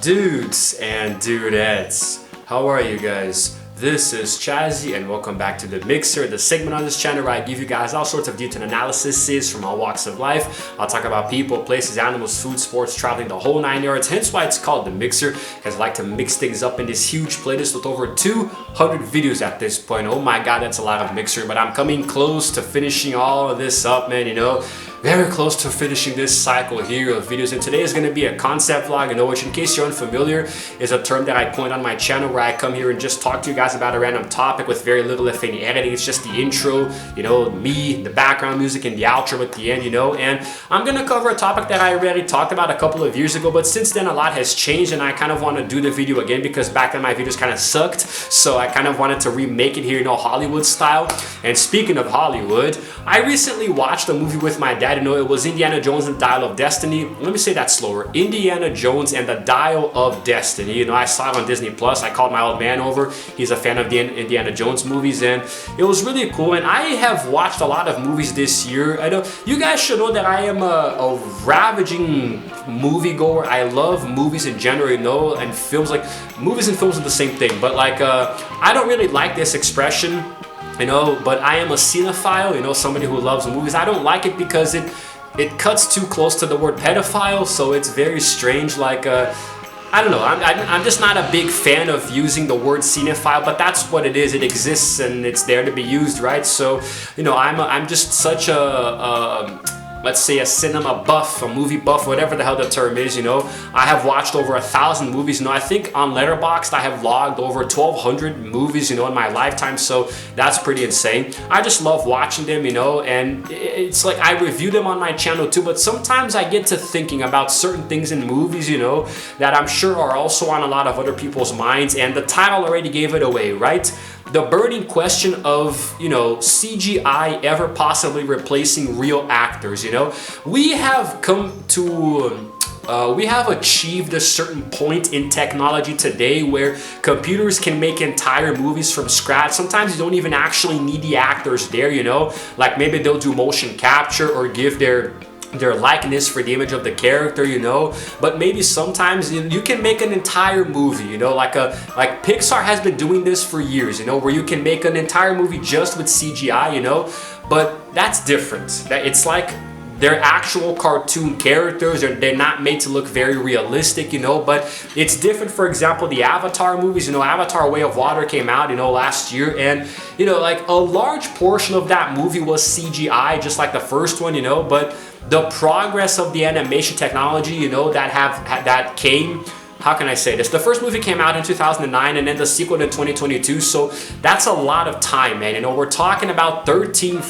Dudes and dudettes, how are you guys? This is Chazzy and welcome back to The Mixer, the segment on this channel where I give you guys all sorts of detailed analyses from all walks of life. I'll talk about people, places, animals, food, sports, traveling, the whole 9 yards, hence why it's called The Mixer, because I like to mix things up in this huge playlist with over 200 videos at this point. Oh my god, that's a lot of Mixer, but I'm coming close to finishing all of this up, man, you know. Very close to finishing this cycle here of videos, and today is going to be a concept vlog, which, in case you're unfamiliar, is a term that I coined on my channel where I come here and just talk to you guys about a random topic with very little, if any, editing. It's just the intro, me, the background music, and the outro at the end, and I'm going to cover a topic that I already talked about a couple of years ago, but since then a lot has changed and I kind of want to do the video again because back then my videos kind of sucked, so I kind of wanted to remake it here, Hollywood style. And speaking of Hollywood, I recently watched a movie with my dad. It was Indiana Jones and the Dial of Destiny. Let me say that slower. Indiana Jones and the Dial of Destiny. I saw it on Disney Plus. I called my old man over. He's a fan of the Indiana Jones movies, and it was really cool. And I have watched a lot of movies this year. I know you guys should know that I am a ravaging moviegoer. I love movies in general, and films. Like movies and films are the same thing, but I don't really like this expression. But I am a cinephile, somebody who loves movies. I don't like it because it cuts too close to the word pedophile, so it's very strange. I don't know, I'm just not a big fan of using the word cinephile, but that's what it is. It exists and it's there to be used, right? So, I'm just such let's say a cinema buff, a movie buff, whatever the hell the term is, I have watched over 1,000 movies. I think on Letterboxd I have logged over 1,200 movies, in my lifetime, so that's pretty insane. I just love watching them, and it's like I review them on my channel too, but sometimes I get to thinking about certain things in movies, that I'm sure are also on a lot of other people's minds, and the title already gave it away, right? The burning question of, CGI ever possibly replacing real actors, We have come to, we have achieved a certain point in technology today where computers can make entire movies from scratch. Sometimes you don't even actually need the actors there, Like maybe they'll do motion capture or give their likeness for the image of the character, but maybe sometimes you can make an entire movie, like Pixar has been doing this for years, where you can make an entire movie just with CGI, but that's different. It's like they're actual cartoon characters, they're not made to look very realistic, but it's different. For example, the Avatar movies, Avatar Way of Water came out, last year, and, like a large portion of that movie was CGI, just like the first one, but the progress of the animation technology, that came, how can I say this? The first movie came out in 2009 and then the sequel in 2022, so that's a lot of time, man. We're talking about 13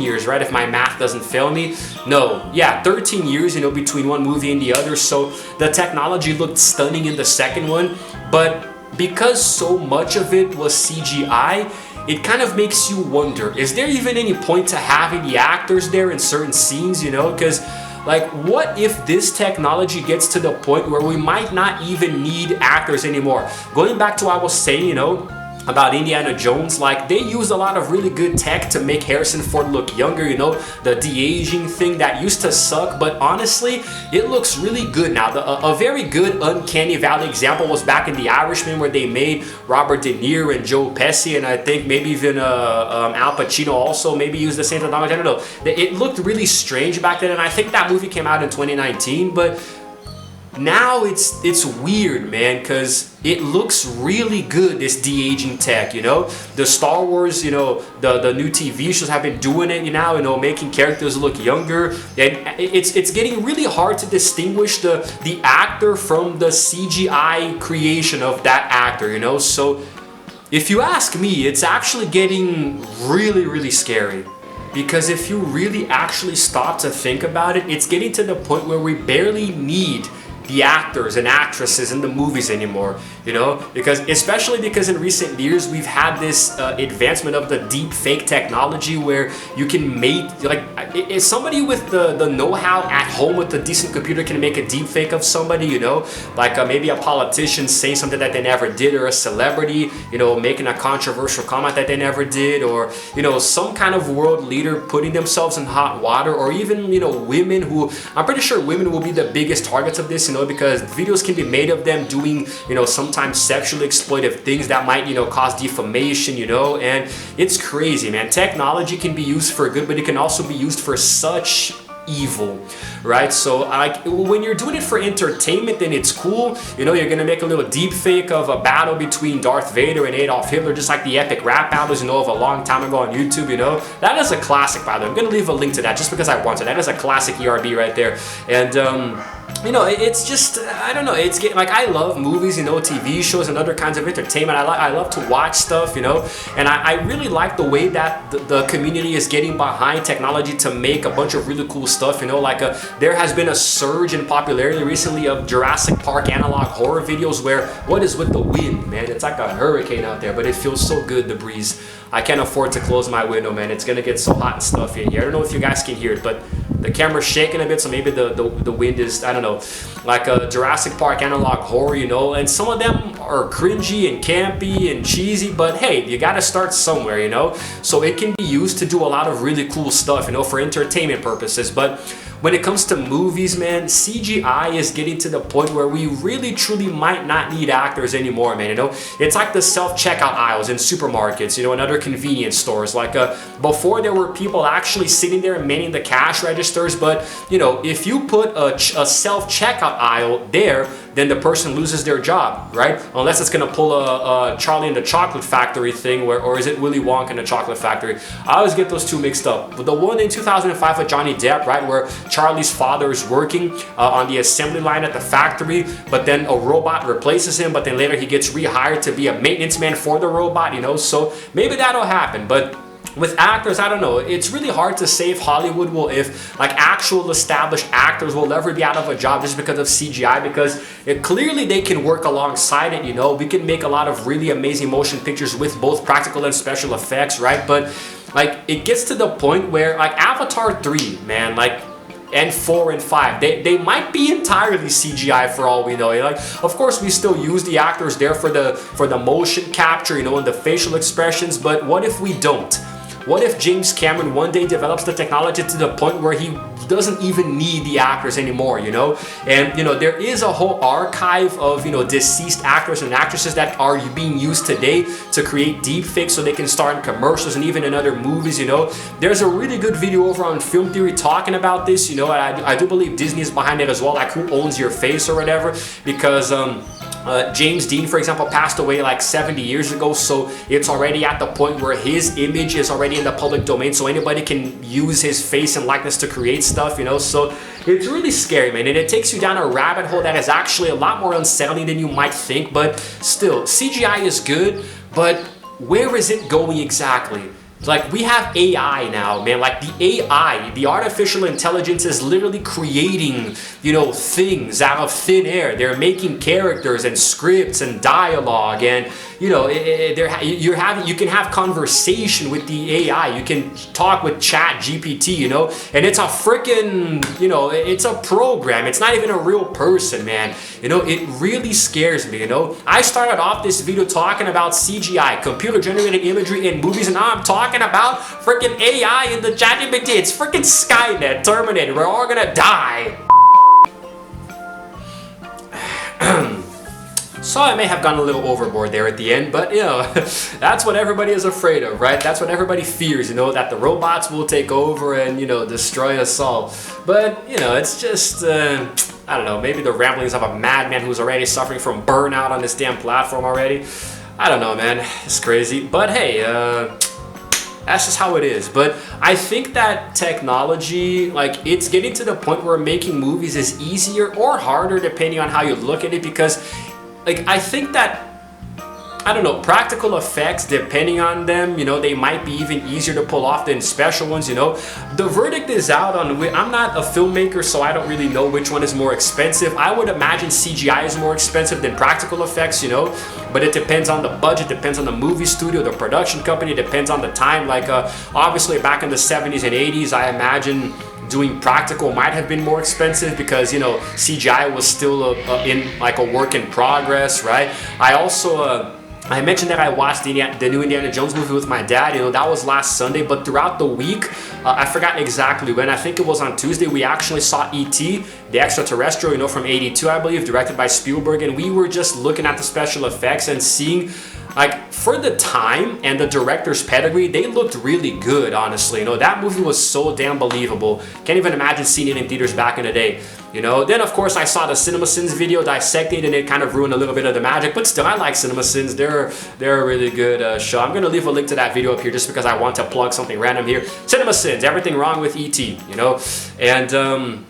years, right? If my math doesn't fail me. No, yeah, 13 years, between one movie and the other, so the technology looked stunning in the second one, but because so much of it was CGI, it kind of makes you wonder, is there even any point to having the actors there in certain scenes, Because, what if this technology gets to the point where we might not even need actors anymore? Going back to what I was saying, about Indiana Jones, they used a lot of really good tech to make Harrison Ford look younger, the de-aging thing that used to suck, but honestly, it looks really good now. A very good uncanny valley example was back in The Irishman, where they made Robert De Niro and Joe Pesci, and I think maybe even Al Pacino also maybe used the same technology. I don't know. It looked really strange back then, and I think that movie came out in 2019, but now it's weird, man, because it looks really good, this de-aging tech, The Star Wars, the new TV shows have been doing it now, making characters look younger, and it's getting really hard to distinguish the actor from the CGI creation of that actor, So if you ask me, it's actually getting really, really scary. Because if you really actually stop to think about it, it's getting to the point where we barely need the actors and actresses in the movies anymore, especially because in recent years we've had this advancement of the deep fake technology where you can make, if somebody with the know-how at home with a decent computer can make a deep fake of somebody, maybe a politician saying something that they never did, or a celebrity, making a controversial comment that they never did, or, some kind of world leader putting themselves in hot water, or even, women who, I'm pretty sure women will be the biggest targets of this, know, because videos can be made of them doing, you know, sometimes sexually exploitive things that might, you know, cause defamation, you know, and it's crazy, man. Technology can be used for good, but it can also be used for such evil, right? So like when you're doing it for entertainment, then it's cool, you know. You're gonna make a little deep fake of a battle between Darth Vader and Adolf Hitler, just like the epic rap battles, you know, of a long time ago on YouTube, you know. That is a classic, by the way. I'm gonna leave a link to that just because I want to. That is a classic ERB right there. And you know, it's just, I don't know, it's getting, like, I love movies, you know, TV shows and other kinds of entertainment. I love to watch stuff, you know, and I really like the way that the community is getting behind technology to make a bunch of really cool stuff, you know. Like there has been a surge in popularity recently of Jurassic Park analog horror videos where, what is with the wind, man? It's like a hurricane out there, but it feels so good, the breeze. I can't afford to close my window, man. It's gonna get so hot and stuffy in here. I don't know if you guys can hear it, but the camera's shaking a bit, so maybe the wind is, I don't know, like a Jurassic Park analog horror, you know. And some of them are cringy and campy and cheesy, but hey, you gotta start somewhere, you know. So it can be used to do a lot of really cool stuff, you know, for entertainment purposes. But when it comes to movies, man, CGI is getting to the point where we really truly might not need actors anymore, man, you know. It's like the self-checkout aisles in supermarkets, you know, and other convenience stores. Like before, there were people actually sitting there manning the cash registers, but you know, if you put a self-checkout aisle there, then the person loses their job, right? Unless it's gonna pull a Charlie and the Chocolate Factory thing, or is it Willy Wonka and the Chocolate Factory? I always get those two mixed up. But the one in 2005 with Johnny Depp, right, where Charlie's father is working on the assembly line at the factory, but then a robot replaces him, but then later he gets rehired to be a maintenance man for the robot, you know. So maybe that'll happen, but with actors, I don't know. It's really hard to say if Hollywood will, if like actual established actors will ever be out of a job just because of CGI, because clearly they can work alongside it, you know. We can make a lot of really amazing motion pictures with both practical and special effects, right? But like it gets to the point where like Avatar 3, man, like, and 4 and 5, they might be entirely CGI for all we know. Like, of course, we still use the actors there for the motion capture, you know, and the facial expressions. But what if we don't? What if James Cameron one day develops the technology to the point where he doesn't even need the actors anymore, you know? And, you know, there is a whole archive of, you know, deceased actors and actresses that are being used today to create deepfakes so they can star in commercials and even in other movies, you know? There's a really good video over on Film Theory talking about this, you know. I do believe Disney is behind it as well, like Who Owns Your Face or whatever, because James Dean, for example, passed away like 70 years ago, so it's already at the point where his image is already in the public domain, so anybody can use his face and likeness to create stuff, you know. So it's really scary, man, and it takes you down a rabbit hole that is actually a lot more unsettling than you might think. But still, CGI is good, but where is it going exactly? Like, we have AI now, man. Like, the AI, the artificial intelligence, is literally creating, you know, things out of thin air. They're making characters and scripts and dialogue, and you know, you can have conversation with the AI. You can talk with Chat GPT, you know, and it's a freaking, you know, it's a program. It's not even a real person, man. You know, it really scares me, you know. I started off this video talking about CGI, computer generated imagery in movies, and now I'm talking about freaking AI in the Chat GPT. It's freaking Skynet, Terminator. We're all gonna die. So I may have gone a little overboard there at the end, but you know, that's what everybody is afraid of, right? That's what everybody fears, you know, that the robots will take over and, you know, destroy us all. But, you know, it's just, I don't know, maybe the ramblings of a madman who's already suffering from burnout on this damn platform already. I don't know, man, it's crazy. But hey, that's just how it is. But I think that technology, like, it's getting to the point where making movies is easier or harder depending on how you look at it, because like, I think that, I don't know, practical effects, depending on them, you know, they might be even easier to pull off than special ones, you know. The verdict is out on, I'm not a filmmaker, so I don't really know which one is more expensive. I would imagine CGI is more expensive than practical effects, you know, but it depends on the budget, depends on the movie studio, the production company, depends on the time. Like, obviously back in the 70s and 80s, I imagine doing practical might have been more expensive because, you know, CGI was still in like a work in progress, right? I also I mentioned that I watched the new Indiana Jones movie with my dad. You know, that was last Sunday, but throughout the week, I forgot exactly when. I think it was on Tuesday, we actually saw E.T., the extraterrestrial, you know, from '82, I believe, directed by Spielberg, and we were just looking at the special effects and seeing, like, for the time and the director's pedigree, they looked really good, honestly. You know, that movie was so damn believable. Can't even imagine seeing it in theaters back in the day. You know, then of course I saw the CinemaSins video dissecting, and it kind of ruined a little bit of the magic, but still I like CinemaSins. They're a really good show. I'm gonna leave a link to that video up here just because I want to plug something random here. CinemaSins, everything wrong with E.T., you know, and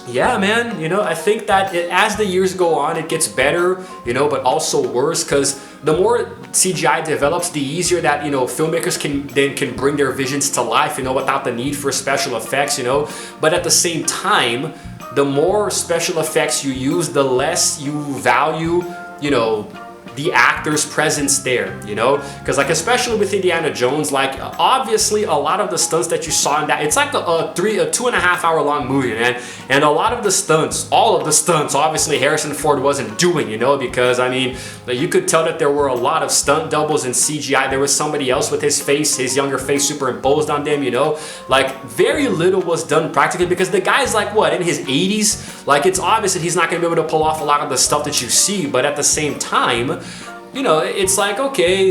yeah, man, you know, I think that as the years go on, it gets better, you know, but also worse, because the more CGI develops, the easier that, you know, filmmakers can bring their visions to life, you know, without the need for special effects, you know. But at the same time, the more special effects you use, the less you value, you know, the actor's presence there, you know, because like especially with Indiana Jones, like obviously a lot of the stunts that you saw in that, it's like a 2.5 hour long movie, man, and a lot of the stunts, all of the stunts, obviously Harrison Ford wasn't doing, you know, because I mean, you could tell that there were a lot of stunt doubles in CGI. There was somebody else with his face, his younger face superimposed on them, you know, like very little was done practically because the guy's like what, in his 80s, like it's obvious that he's not gonna be able to pull off a lot of the stuff that you see, but at the same time, you know, it's like, okay,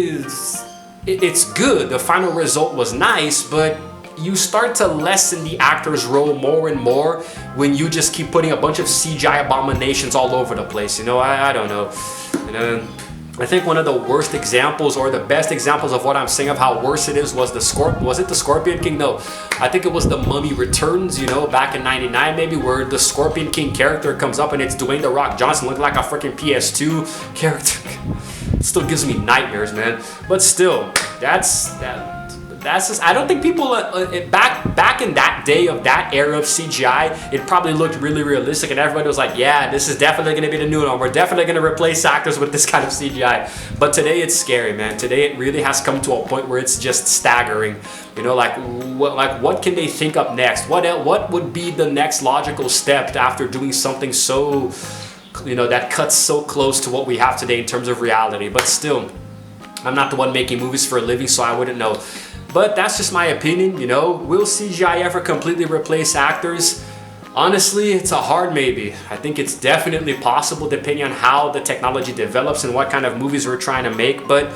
it's good. The final result was nice, but you start to lessen the actor's role more and more when you just keep putting a bunch of CGI abominations all over the place. You know, I don't know. You know, I think one of the worst examples or the best examples of what I'm saying of how worse it is was the Scorpion King? No, I think it was The Mummy Returns, you know, back in '99 maybe, where the Scorpion King character comes up and it's Dwayne The Rock Johnson looking like a freaking PS2 character. It still gives me nightmares, man. But still, that's just, I don't think people back in that day of that era of CGI, it probably looked really realistic and everybody was like, yeah, this is definitely going to be the new one. We're definitely going to replace actors with this kind of CGI. But today it's scary, man. Today it really has come to a point where it's just staggering. You know, like what can they think up next? What would be the next logical step after doing something so, you know, that cuts so close to what we have today in terms of reality? But still, I'm not the one making movies for a living, so I wouldn't know. But that's just my opinion, you know. Will CGI ever completely replace actors? Honestly, it's a hard maybe. I think it's definitely possible depending on how the technology develops and what kind of movies we're trying to make, but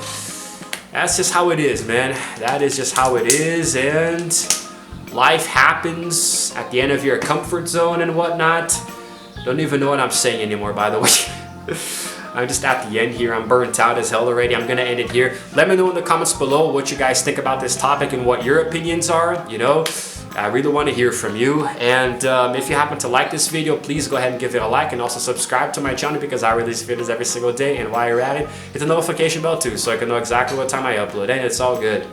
that's just how it is, man. That is just how it is, and life happens at the end of your comfort zone and whatnot. Don't even know what I'm saying anymore, by the way. I'm just at the end here. I'm burnt out as hell already. I'm gonna end it here. Let me know in the comments below what you guys think about this topic and what your opinions are. You know, I really want to hear from you. And if you happen to like this video, please go ahead and give it a like, and also subscribe to my channel because I release videos every single day. And while you're at it, hit the notification bell too, so I can know exactly what time I upload. And it's all good.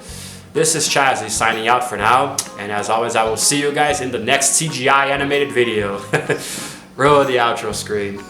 This is Chazzy signing out for now. And as always, I will see you guys in the next CGI animated video. Roll the outro screen.